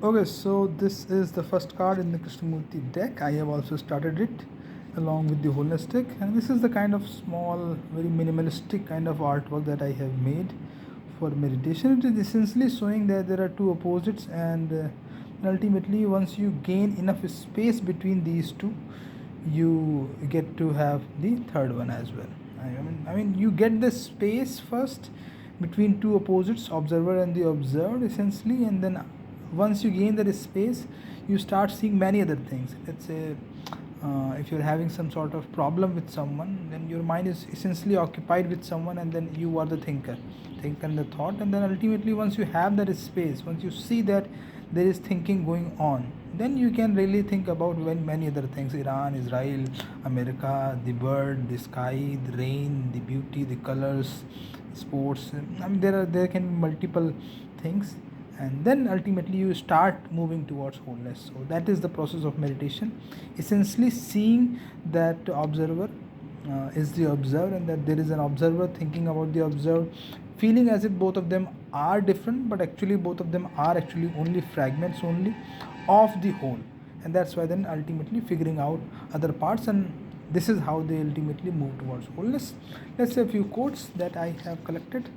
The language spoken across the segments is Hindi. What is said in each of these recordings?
Okay, so this is the first card in the Krishnamurti deck. I have also started it along with the holistic, and this is the kind of small, very minimalistic kind of artwork that I have made for meditation. It is essentially showing that there are two opposites, and ultimately, once you gain enough space between these two, you get to have the third one as well. I mean, you get the space first between two opposites, observer and the observed, essentially, and then once you gain that space, you start seeing many other things. Let's say if you're having some sort of problem with someone, then your mind is essentially occupied with someone, and then you are the thinker and the thought, and then ultimately once you have that space, once you see that there is thinking going on, then you can really think about many other things: Iran, Israel, America, the bird, the sky, the rain, the beauty, the colors, sports. I mean, there can be multiple things, and then ultimately you start moving towards wholeness. So that is the process of meditation, essentially seeing that observer is the observed, and that there is an observer thinking about the observed, feeling as if both of them are different, but actually both of them are actually only fragments only of the whole. And that's why then ultimately figuring out other parts, and this is how they ultimately move towards wholeness. Let's say a few quotes that I have collected.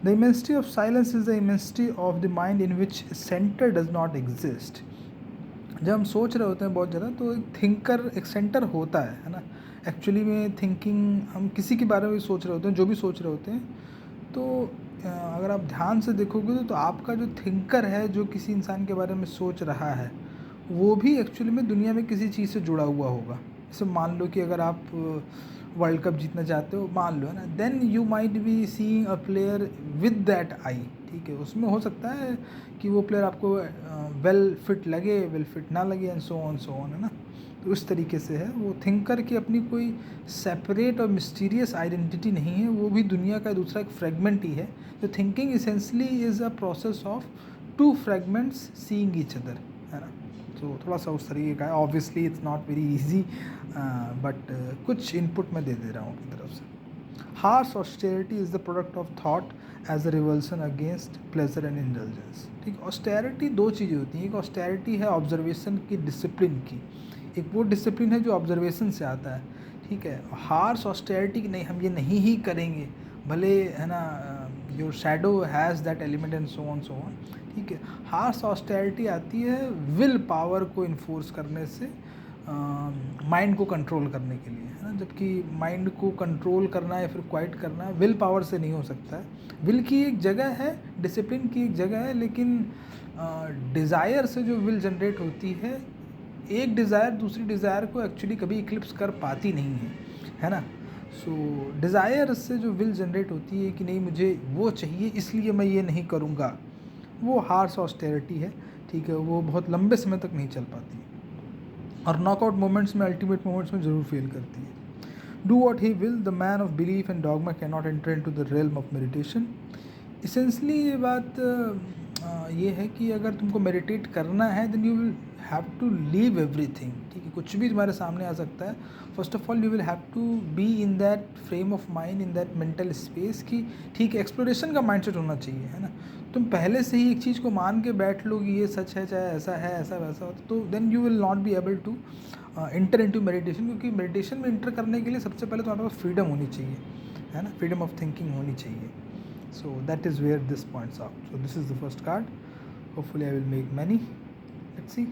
The immensity of silence is the immensity of the mind in which center does not exist. जब हम सोच रहे होते हैं बहुत ज़्यादा, तो एक थिंकर, एक सेंटर होता है ना. एक्चुअली में थिंकिंग, हम किसी के बारे में भी सोच रहे होते हैं, जो भी सोच रहे होते हैं, तो अगर आप ध्यान से देखोगे तो आपका जो थिंकर है, जो किसी इंसान के बारे में सोच रहा है, वो भी एक्चुअली में दुनिया में किसी चीज़ से जुड़ा हुआ होगा. जैसे मान लो कि अगर आप वर्ल्ड कप जीतना चाहते हो, मान लो, है ना, then you might be seeing a player with that eye. ठीक है, उसमें हो सकता है कि वो प्लेयर आपको वेल फिट लगे, वेल फिट ना लगे, एंड सो ऑन, है ना. तो उस तरीके से है वो. थिंकर की अपनी कोई सेपरेट और मिस्टीरियस आइडेंटिटी नहीं है, वो भी दुनिया का दूसरा एक फ्रेगमेंट ही है. तो thinking essentially is a process of two fragments seeing each other, है ना. तो थोड़ा सा उस तरीके का है. Obviously it's not very easy, but कुछ इनपुट मैं दे रहा हूँ अपनी तरफ से. Harsh austerity is the product of thought as a revulsion against pleasure and indulgence. ठीक, ऑस्टेरिटी दो चीज़ें होती हैं. एक ऑस्टेरिटी है ऑब्जर्वेशन की, डिसिप्लिन की. एक वो डिसिप्लिन है जो ऑब्जर्वेशन से आता है. ठीक है. हार्श ऑस्टेरिटी की नहीं, हम ये नहीं ही करेंगे, भले, है ना, your shadow has that element and so on. ठीक है. हार्श ऑस्टेरिटी आती है विल पावर को इन्फोर्स करने से, माइंड को कंट्रोल करने के लिए, है ना. जबकि माइंड को कंट्रोल करना या फिर क्वाइट करना विल पावर से नहीं हो सकता है. विल की एक जगह है, डिसिप्लिन की एक जगह है, लेकिन डिज़ायर से जो विल जनरेट होती है, एक डिज़ायर दूसरी डिज़ायर को एक्चुअली कभी इक्लिप्स कर पाती नहीं है ना. सो डिज़ायर से जो विल जनरेट होती है कि नहीं, मुझे वो चाहिए इसलिए मैं ये नहीं करूँगा, वो हार्श ऑस्टेरिटी है. ठीक है, वो बहुत लंबे समय तक नहीं चल पाती है, और नॉकआउट मोमेंट्स में, अल्टीमेट मोमेंट्स में ज़रूर फेल करती है. Do what he will, the man of belief and dogma can not enter into the realm of meditation. Essentially ये बात ये है कि अगर तुमको मेडिटेट करना है, then you will have to leave everything. ठीक है, कुछ भी तुम्हारे सामने आ सकता है. First of all you will have to be in that frame of mind, in that mental space की. ठीक है, एक्सप्लोरेशन का माइंडसेट होना चाहिए, है ना. तुम पहले से ही एक चीज़ को मान के बैठ लो कि ये सच है, चाहे ऐसा है, ऐसा वैसा हो, तो then you will not be able to enter into meditation. क्योंकि मेडिटेशन में इंटर करने के लिए सबसे पहले तुम्हारे पास फ्रीडम होनी चाहिए, है ना, फ्रीडम ऑफ थिंकिंग होनी चाहिए. So that is where this points out. So this is the first card. Hopefully I will make many. Let's see.